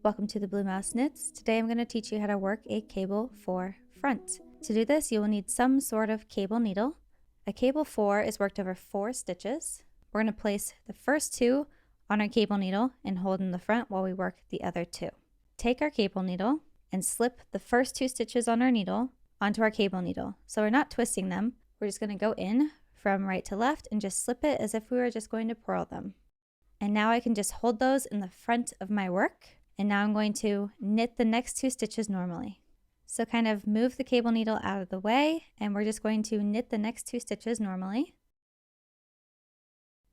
Welcome to the Blue Mouse Knits. Today I'm going to teach you how to work a cable 4 front. To do this, you will need some sort of cable needle. A cable 4 is worked over 4 stitches. We're going to place the first 2 on our cable needle and hold in the front while we work the other 2. Take our cable needle and slip the first 2 stitches on our needle onto our cable needle. So we're not twisting them. We're just going to go in from right to left and just slip it as if we were just going to purl them. And now I can just hold those in the front of my work. And now I'm going to knit the next 2 stitches normally. So kind of move the cable needle out of the way, and we're just going to knit the next 2 stitches normally.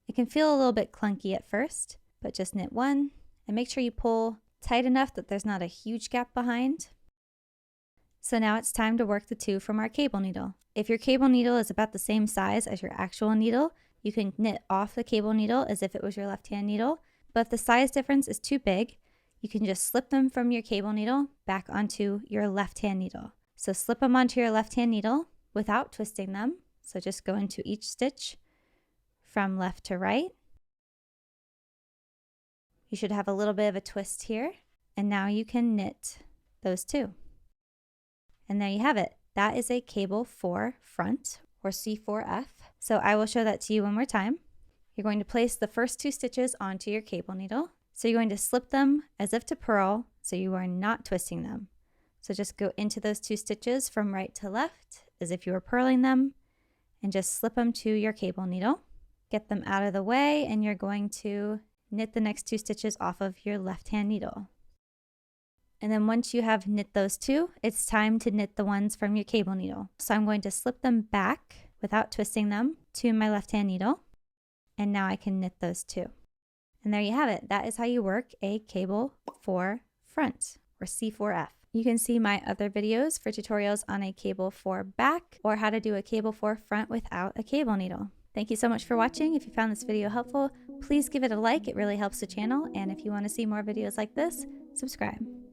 It can feel a little bit clunky at first, but just knit 1 and make sure you pull tight enough that there's not a huge gap behind. So now it's time to work the 2 from our cable needle. If your cable needle is about the same size as your actual needle, you can knit off the cable needle as if it was your left-hand needle. But if the size difference is too big, you can just slip them from your cable needle back onto your left-hand needle. So slip them onto your left-hand needle without twisting them. So just go into each stitch from left to right. You should have a little bit of a twist here. And now you can knit those 2. And there you have it. That is a cable 4 front, or C4F. So I will show that to you one more time. You're going to place the first 2 stitches onto your cable needle. So you're going to slip them as if to purl, so you are not twisting them. So just go into those 2 stitches from right to left as if you were purling them, and just slip them to your cable needle. Get them out of the way, and you're going to knit the next 2 stitches off of your left-hand needle. And then once you have knit those 2, it's time to knit the ones from your cable needle. So I'm going to slip them back without twisting them to my left-hand needle, and now I can knit those 2. And there you have it. That is how you work a cable 4 front, or C4F. You can see my other videos for tutorials on a cable 4 back, or how to do a cable 4 front without a cable needle. Thank you so much for watching. If you found this video helpful, please give it a like. It really helps the channel. And if you want to see more videos like this, subscribe.